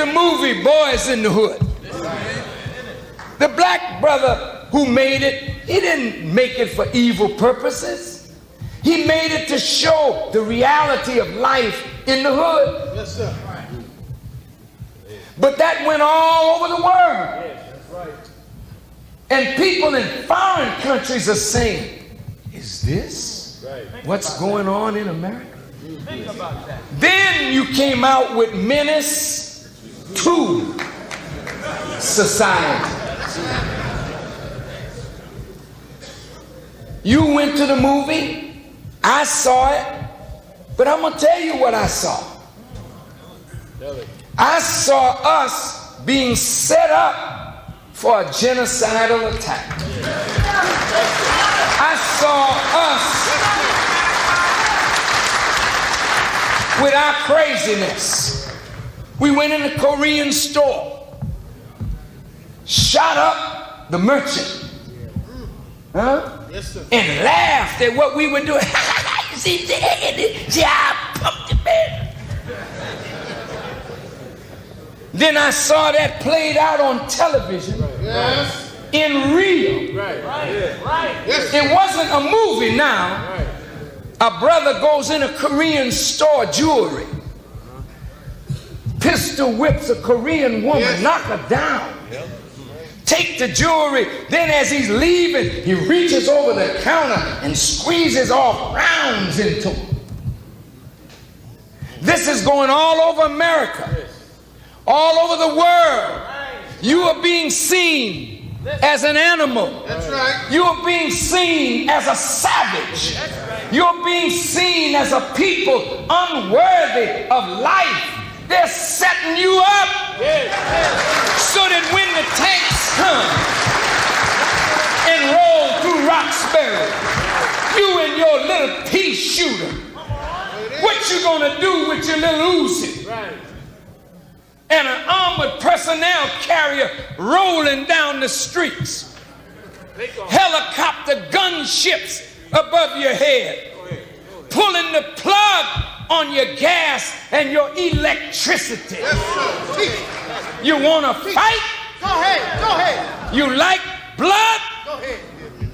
the movie Boys in the Hood. The black brother who made it, he didn't make it for evil purposes. He made it to show the reality of life in the hood. Yes, sir. But that went all over the world. And people in foreign countries are saying, is this what's going on in America? Think about that. Then you came out with Menace to Society. You went to the movie, I saw it, but I'm gonna tell you what I saw. I saw us being set up for a genocidal attack. I saw us with our craziness. We went in a Korean store, shot up the merchant, and laughed at what we were doing. See, I pumped it, man. Then I saw that played out on television in real. It wasn't a movie now. A brother goes in a Korean store, jewelry, pistol whips a Korean woman, knock her down, take the jewelry. Then as he's leaving, he reaches over the counter and squeezes off rounds into him. This is going all over America, all over the world. You are being seen as an animal. That's right. You are being seen as a savage. You're being seen as a people unworthy of life. They're setting you up so that when the tanks come and roll through Roxbury, you and your little pea shooter, what you gonna do with your little Uzi? And an armored personnel carrier rolling down the streets, helicopter gunships above your head, pulling the plug on your gas and your electricity. You want to fight? Go ahead. You like blood? Go ahead.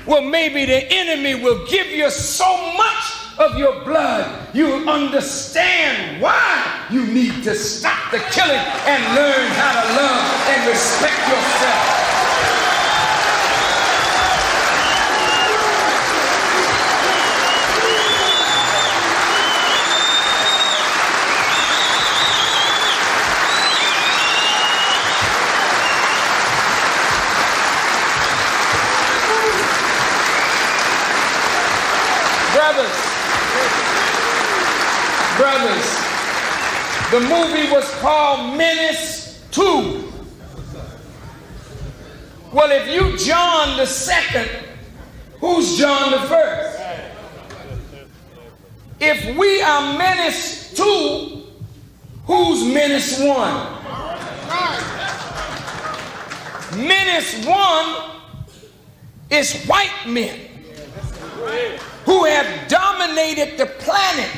Well, maybe the enemy will give you so much of your blood, you'll understand why you need to stop the killing and learn how to love and respect yourself. Brothers, the movie was called Menace 2. Well, if you John the second, who's John the first? If we are Menace 2, who's Menace 1? Menace 1 is white men who have dominated the planet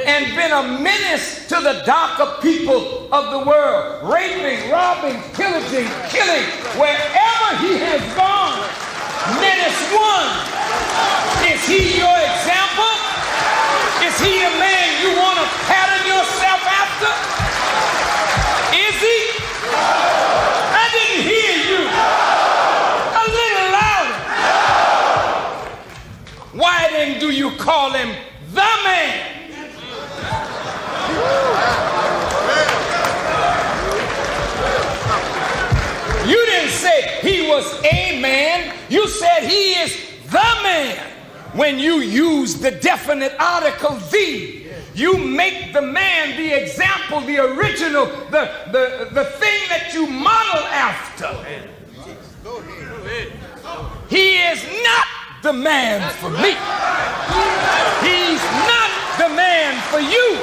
and been a menace to the darker people of the world, raping, robbing, pillaging, killing wherever he has gone. Menace 1, is he your example? Is he a man you want to pattern yourself after? Is he? I didn't hear you. A little louder. Why then do you call him the man? You didn't say he was a man. You said he is the man. When you use the definite article the, you make the man the example, the original, the thing that you model after. He is not the man for me. He's not the man for you.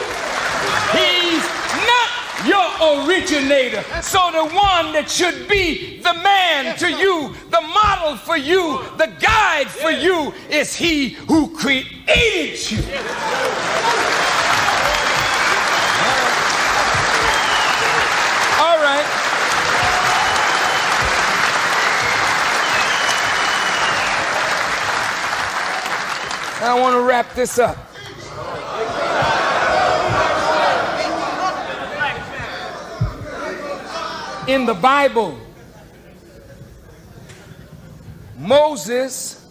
He's not your originator. So the one that should be the man to you, the model for you, the guide for you is he who created you. I want to wrap this up. In the Bible, Moses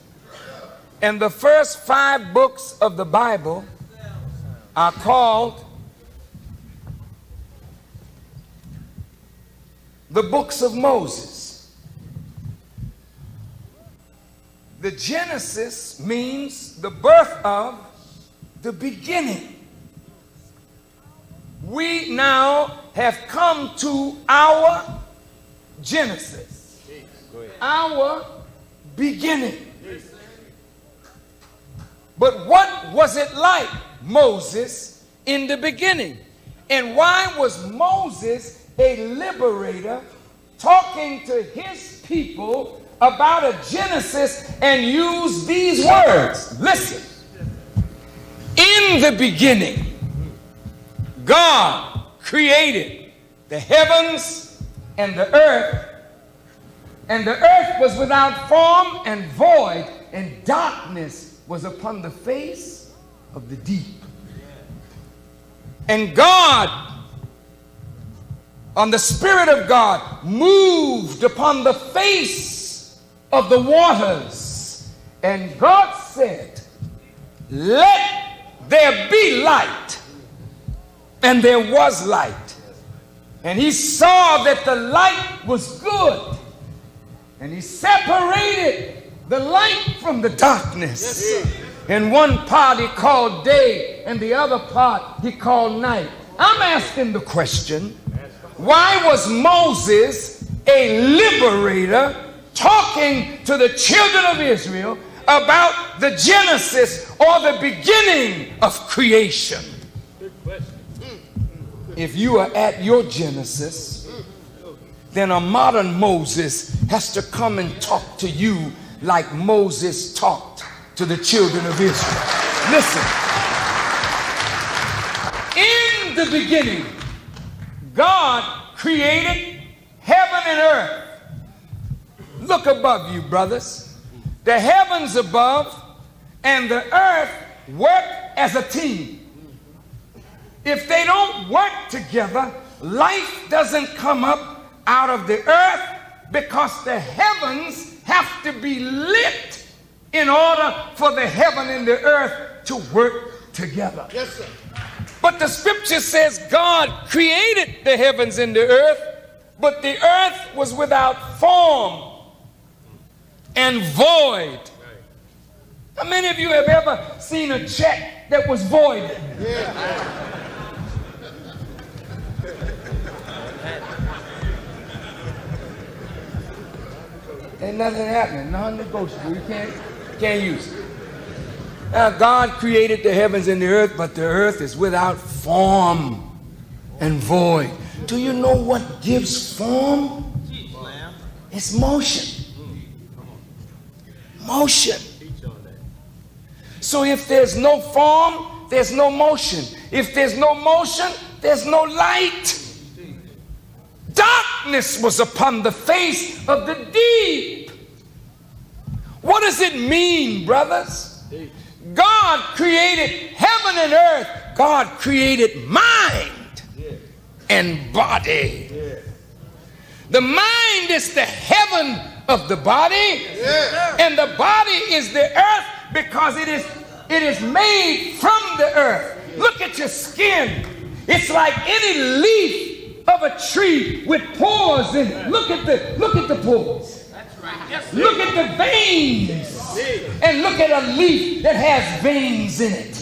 and the first 5 books of the Bible are called the books of Moses. The Genesis means the birth of, the beginning. We now have come to our Genesis, our beginning. But what was it like, Moses, in the beginning? And why was Moses a liberator talking to his people about a Genesis and use these words? Listen. In the beginning, God created the heavens and the earth was without form and void, and darkness was upon the face of the deep. And God, on the Spirit of God, moved upon the face of the waters. And God said, let there be light. And there was light. And he saw that the light was good. And he separated the light from the darkness. And one part he called day, and the other part he called night. I'm asking the question, why was Moses a liberator talking to the children of Israel about the Genesis, or the beginning of creation? If you are at your Genesis, then a modern Moses has to come and talk to you like Moses talked to the children of Israel. Listen. In the beginning, God created heaven and earth. Look above you, brothers. The heavens above and the earth work as a team. If they don't work together, life doesn't come up out of the earth, because the heavens have to be lit in order for the heaven and the earth to work together. Yes, sir. But the scripture says God created the heavens and the earth, but the earth was without form and void. How many of you have ever seen a check that was voided? Yeah. Ain't nothing happening, non-negotiable. You can't use it. Now, God created the heavens and the earth, but the earth is without form and void. Do you know what gives form? It's motion. Motion. So if there's no form, there's no motion. If there's no motion, there's no light. Darkness was upon the face of the deep. What does it mean, brothers? God created heaven and earth. God created mind and body. The mind is the heaven of the body, and the body is the earth, because it is made from the earth. Look at your skin. It's like any leaf of a tree with pores in it. Look at the pores. That's right. Yes, look at the veins. And look at a leaf that has veins in it.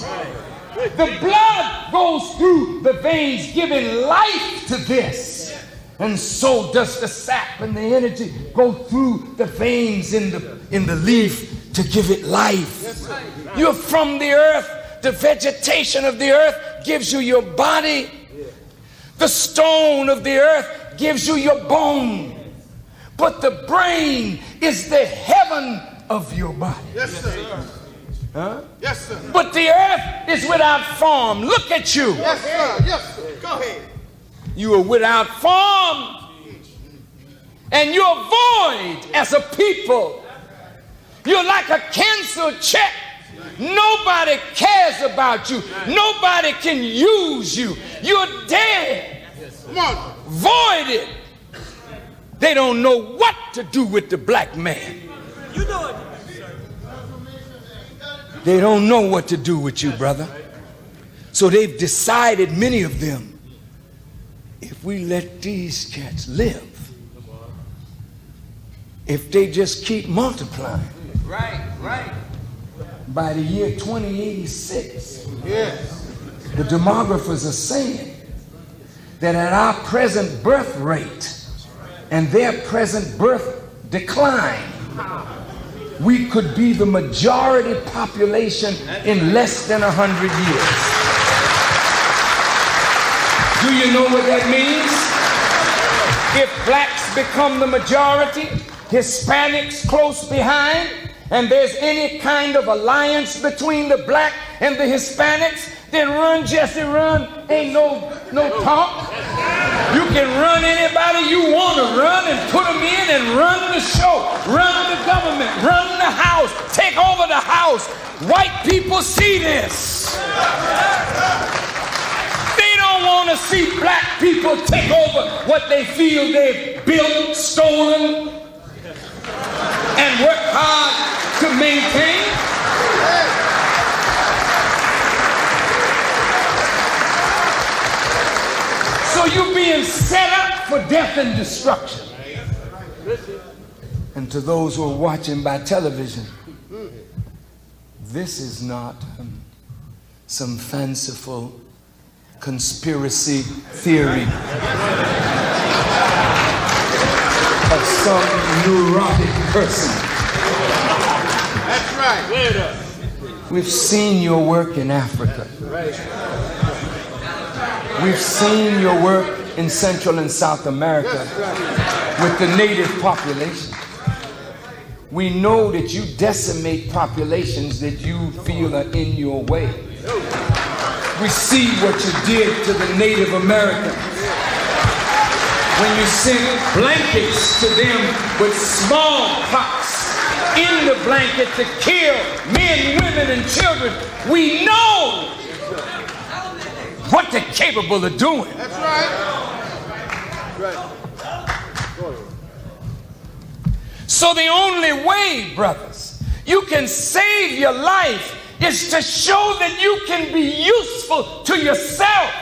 The blood goes through the veins, giving life to this. And so does the sap and the energy go through the veins in the leaf to give it life. You're from the earth. The vegetation of the earth gives you your body. The stone of the earth gives you your bone. But the brain is the heaven of your body. Yes, sir. Huh? Yes, sir. But the earth is without form. Look at you. Yes, sir. Yes, sir. Go ahead. You are without form. And you're void as a people. You're like a canceled check. No Nobody cares about you. Nobody can use you. You're dead. Voided. They don't know what to do with the black man. You know it. They don't know what to do with you, brother. So they've decided, many of them, if we let these cats live, if they just keep multiplying, Right. by the year 2086, the demographers are saying that at our present birth rate and their present birth decline, we could be the majority population in less than 100 years. Do you know what that means? If blacks become the majority, Hispanics close behind, and there's any kind of alliance between the black and the Hispanics, then run, Jesse, run. Ain't no talk. You can run anybody you want to run and put them in and run the show, run the government, run the house, take over the house. White people see this. They don't want to see black people take over what they feel they've built, stolen, and work hard to maintain. So you're being set up for death and destruction. And to those who are watching by television, this is not some fanciful conspiracy theory of some neurotic person. That's right. We've seen your work in Africa. We've seen your work in Central and South America with the native population. We know that you decimate populations that you feel are in your way. We see what you did to the Native Americans when you sent blankets to them with smallpox in the blanket to kill men, women, and children. We know what they're capable of doing. That's right. So the only way, brothers, you can save your life is to show that you can be useful to yourself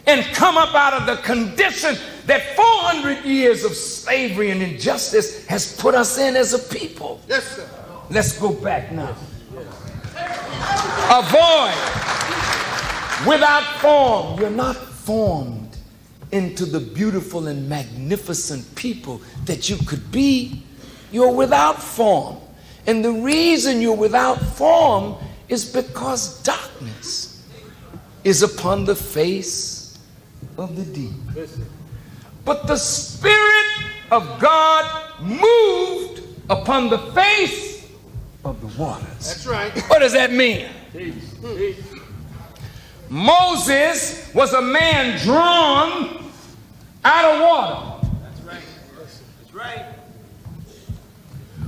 and come up out of the condition that 400 years of slavery and injustice has put us in as a people. Yes, sir. Let's go back now. Avoid. Without form. You're not formed into the beautiful and magnificent people that you could be. You're without form. And the reason you're without form is because darkness is upon the face of the deep. But the Spirit of God moved upon the face of the waters. That's right. What does that mean? Moses was a man drawn out of water. That's right. That's right.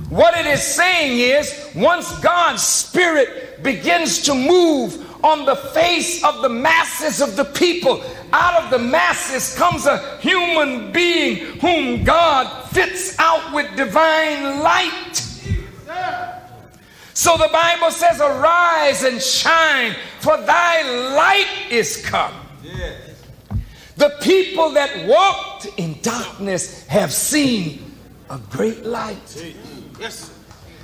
What it is saying is, once God's Spirit begins to move on the face of the masses of the people, out of the masses comes a human being whom God fits out with divine light. So the Bible says, arise and shine, for thy light is come. The people that walked in darkness have seen a great light. Yes, sir.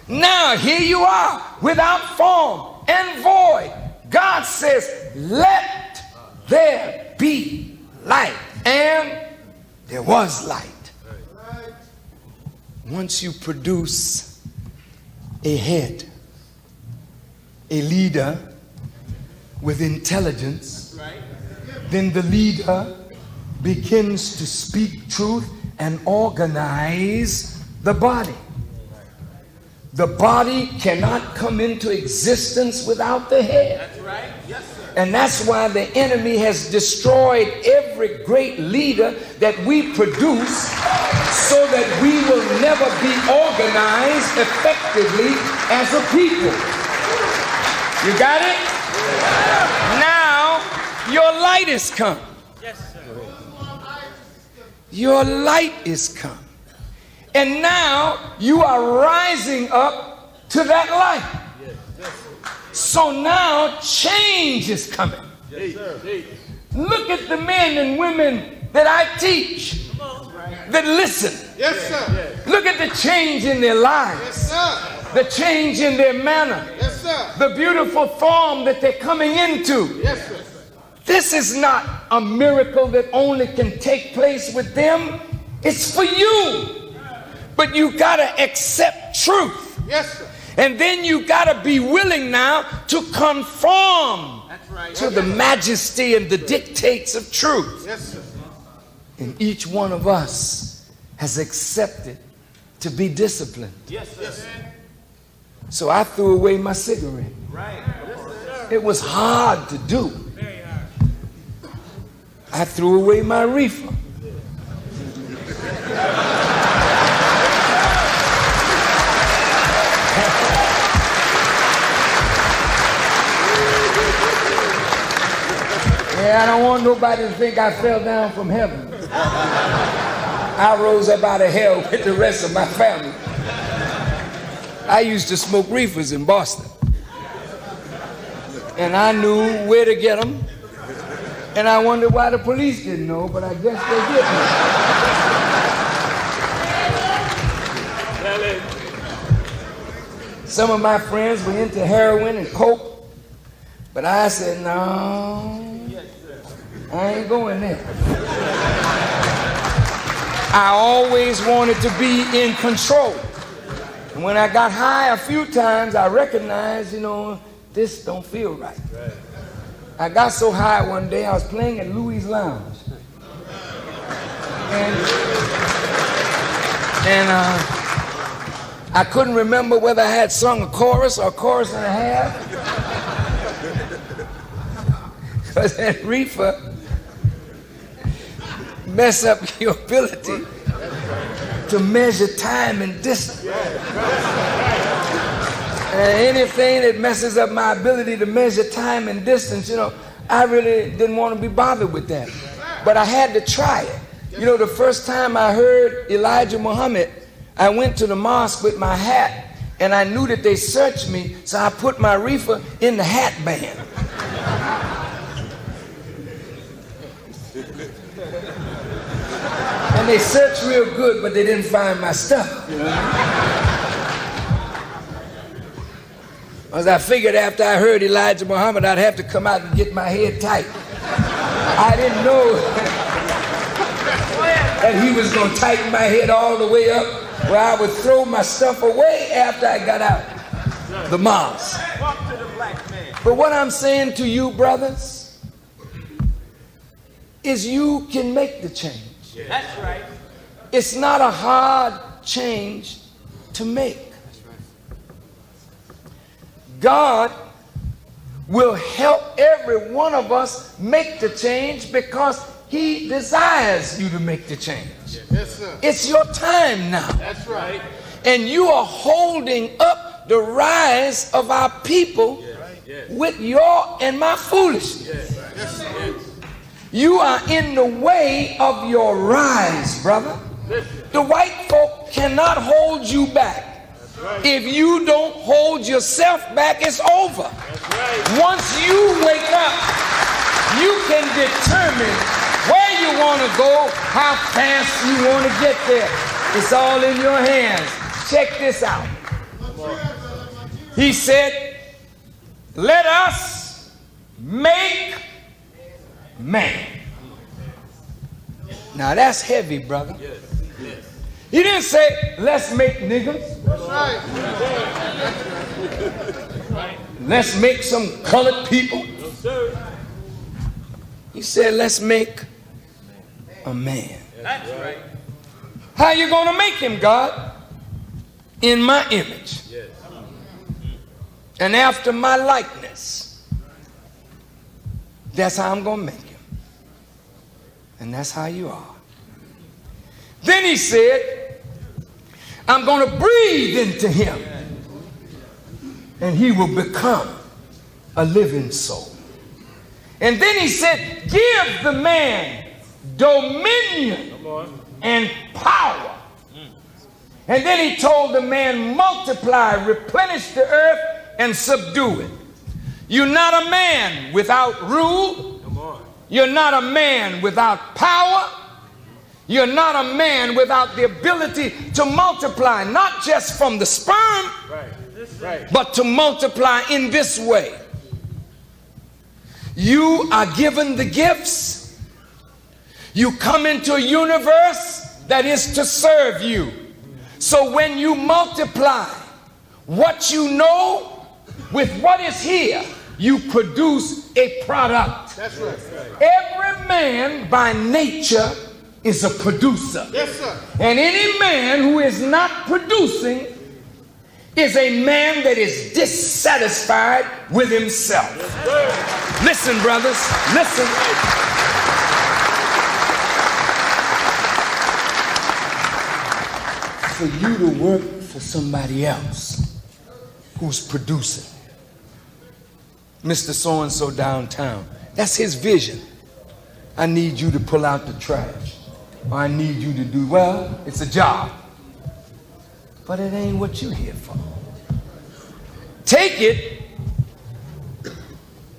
Now here you are, without form and void. God says, let there be light. And there was light. Once you produce a head, a leader with intelligence, then the leader begins to speak truth and organize the body. The body cannot come into existence without the head. That's right. Yes, sir. And that's why the enemy has destroyed every great leader that we produce, so that we will never be organized effectively as a people. You got it? Now your light is come. Your light is come. And now you are rising up to that light. So now change is coming. Look at the men and women that I teach, that listen. Yes, sir. Look at the change in their lives. Yes, sir. The change in their manner. Yes, sir. The beautiful form that they're coming into. Yes, sir. This is not a miracle that only can take place with them. It's for you. But you got to accept truth. Yes, sir. And then you got to be willing now to conform to the majesty and the dictates of truth. Yes, sir. And each one of us has accepted to be disciplined. Yes, sir. Yes, sir. So I threw away my cigarette. Right. It was hard to do. Very hard. I threw away my reefer. Yeah, I don't want nobody to think I fell down from heaven. I rose up out of hell with the rest of my family. I used to smoke reefers in Boston. And I knew where to get them. And I wondered why the police didn't know, but I guess they didn't. Some of my friends were into heroin and coke, but I said, no, I ain't going there. I always wanted to be in control. And when I got high a few times, I recognized, this don't feel right. I got so high one day, I was playing at Louis' Lounge. And I couldn't remember whether I had sung a chorus or a chorus and a half. Because that reefer mess up your ability to measure time and distance. And anything that messes up my ability to measure time and distance, I really didn't want to be bothered with that. But I had to try it. The first time I heard Elijah Muhammad, I went to the mosque with my hat, and I knew that they searched me, so I put my reefer in the hat band. And they searched real good, but they didn't find my stuff. Because I figured after I heard Elijah Muhammad, I'd have to come out and get my head tight. I didn't know that he was going to tighten my head all the way up where I would throw my stuff away after I got out the mosque. But what I'm saying to you, brothers, is you can make the change. That's right. It's not a hard change to make. God will help every one of us make the change because He desires you to make the change. Yes, sir. It's your time now. That's right. And you are holding up the rise of our people with your and my foolishness. Yes, sir. You are in the way of your rise, brother. The white folk cannot hold you back. If you don't hold yourself back, it's over. Once you wake up, you can determine where you want to go, how fast you want to get there. It's all in your hands. Check this out. He said, let us make man. Now that's heavy, brother. He didn't say, let's make niggas. That's right. Let's make some colored people. He said, let's make a man. That's right. How you going to make him, God? In my image. And after my likeness. That's how I'm going to make him. And that's how you are. Then he said, I'm going to breathe into him. And he will become a living soul. And then he said, give the man dominion and power. And then he told the man, multiply, replenish the earth, and subdue it. You're not a man without rule. You're not a man without power. You're not a man without the ability to multiply, not just from the sperm, but to multiply in this way. You are given the gifts. You come into a universe that is to serve you. So when you multiply what you know with what is here, you produce a product. That's right. Every man by nature is a producer. Yes, sir. And any man who is not producing is a man that is dissatisfied with himself. Yes, listen, brothers, listen. For you to work for somebody else who's producing. Mr. So-and-so downtown, that's his vision. I need you to pull out the trash. Or I need you to do, well, it's a job. But it ain't what you're here for. Take it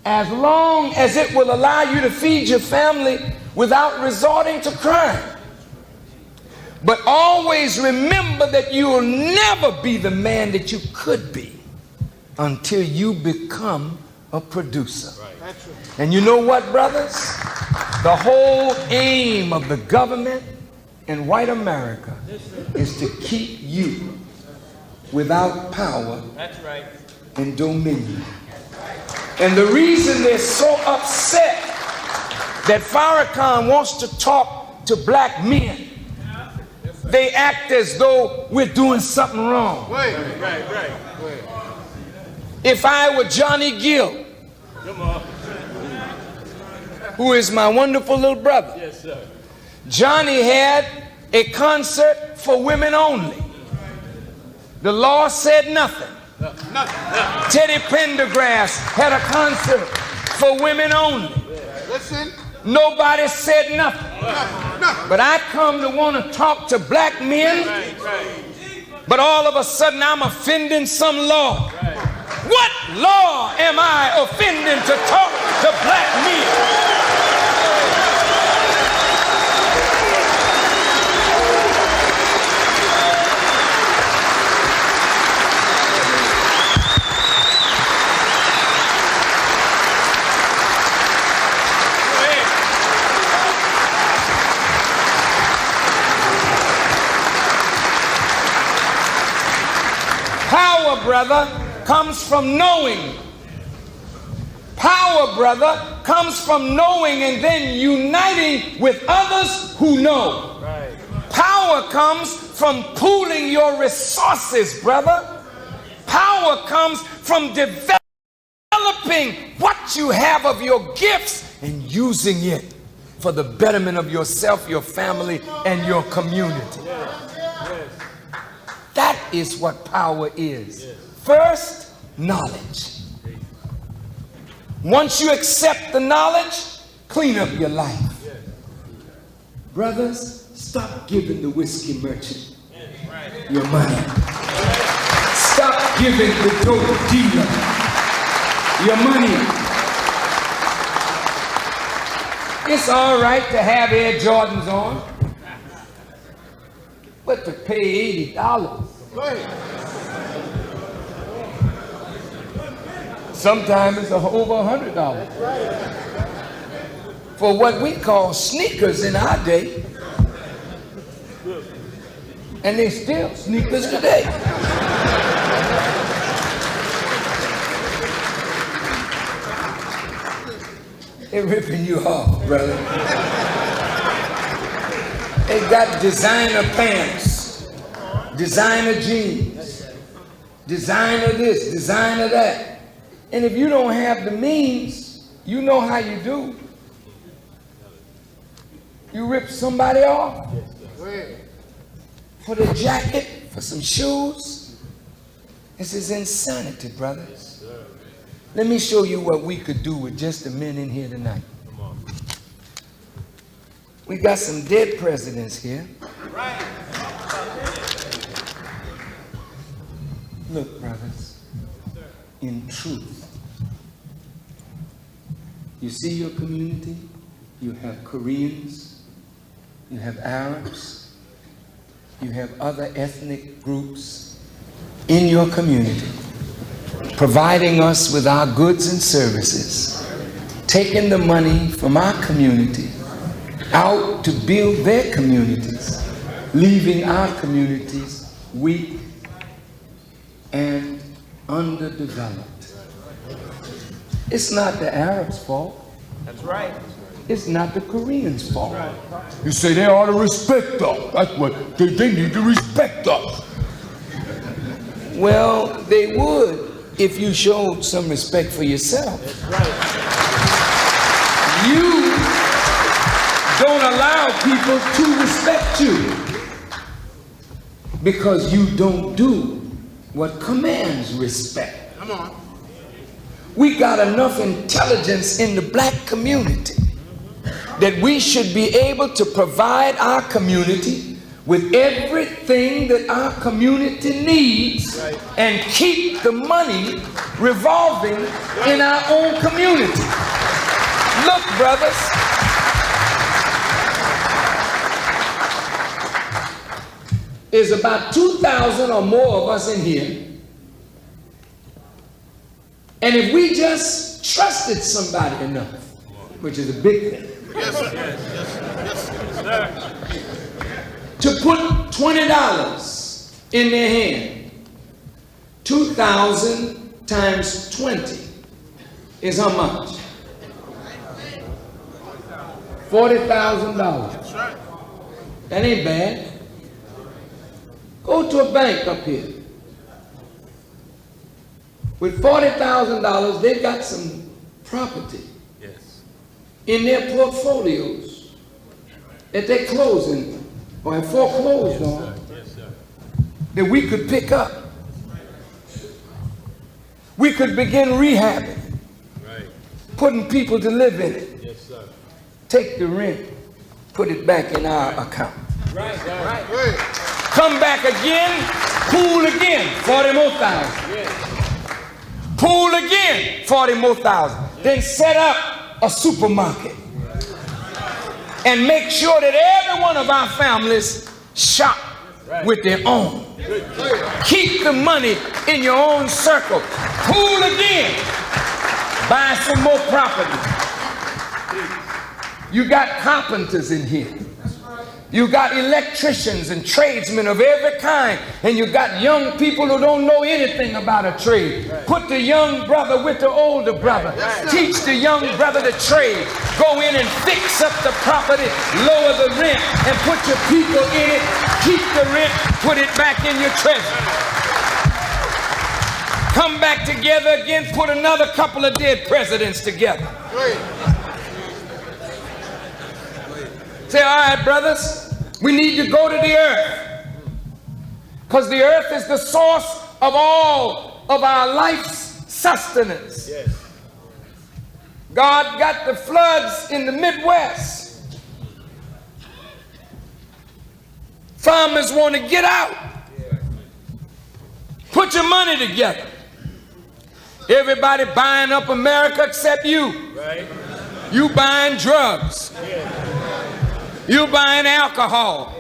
as long as it will allow you to feed your family without resorting to crime. But always remember that you will never be the man that you could be until you become a producer. right. And you know what, brothers? The whole aim of the government in white America is to keep you without power and dominion. And the reason they're so upset that Farrakhan wants to talk to black men, they act as though we're doing something wrong. Right. If I were Johnny Gill, who is my wonderful little brother, Yes, sir. Johnny had a concert for women only. The law said nothing. Teddy Pendergrass had a concert for women only. Listen. Nobody said nothing. But I come to want to talk to black men, but all of a sudden I'm offending some law. What law am I offending to talk to black men? Power, brother, comes from knowing. Power, brother, comes from knowing and then uniting with others who know. Right. Power comes from pooling your resources, brother. Power comes from developing what you have of your gifts and using it for the betterment of yourself, your family, and your community. That is what power is. First, knowledge. Once you accept the knowledge, clean up your life. Brothers, stop giving the whiskey merchant your money. Stop giving the dope dealer your money. It's all right to have Air Jordans on, but to pay $80. Sometimes it's over $100 for what we call sneakers in our day, and they still sneakers today. They're ripping you off, brother. They got designer pants, designer jeans, designer this, designer that. And if you don't have the means, you know how you do. You rip somebody off for the jacket, for some shoes. This is insanity, brothers. Let me show you what we could do with just the men in here tonight. We got some dead presidents here. Right. Look, brothers, in truth, you see your community? You have Koreans, you have Arabs, you have other ethnic groups in your community, providing us with our goods and services, taking the money from our community out to build their communities, leaving our communities weak and underdeveloped. It's not the Arabs' fault. That's right. It's not the Koreans' fault. You say they ought to respect us. That's what they need to respect us. Well, they would if you showed some respect for yourself. You don't allow people to respect you because you don't do what commands respect. Come on. We got enough intelligence in the black community that we should be able to provide our community with everything that our community needs and keep the money revolving in our own community. Look, brothers, there's about 2,000 or more of us in here. And if we just trusted somebody enough, which is a big thing, to put $20 in their hand, 2,000 times 20 is how much? $40,000. That ain't bad. Go to a bank up here. With $40,000, they've got some property in their portfolios that they're closing or have foreclosed on that we could pick up. We could begin rehabbing, putting people to live in it. Take the rent, put it back in our account. Come back again, pool again, 40 more thousand. Pool again, 40 more thousand. Then set up a supermarket and make sure that every one of our families shop with their own. Keep the money in your own circle. Pool again. Buy some more property. You got carpenters in here. You got electricians and tradesmen of every kind, and you got young people who don't know anything about a trade. Put the young brother with the older brother. Teach the young brother the trade. Go in and fix up the property, lower the rent, and put your people in it. Keep the rent, put it back in your treasure. Come back together again, put another couple of dead presidents together. Say, all right, brothers, we need to go to the earth, because the earth is the source of all of our life's sustenance. Yes. God got the floods in the Midwest. Farmers want to get out. Put your money together. Everybody buying up America except you. Right. You buying drugs. Yeah. You buying alcohol.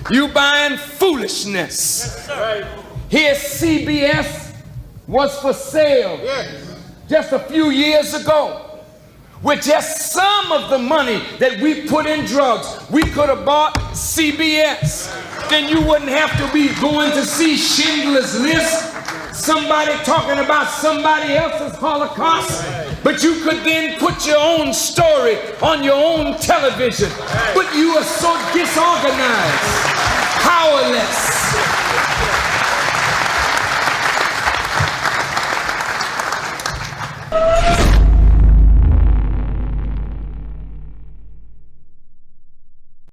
You buying foolishness. Here's CBS was for sale just a few years ago. With just some of the money that we put in drugs, we could have bought CBS. Then you wouldn't have to be going to see Schindler's List, somebody talking about somebody else's Holocaust. But you could then put your own story on your own television. But you are so disorganized, powerless,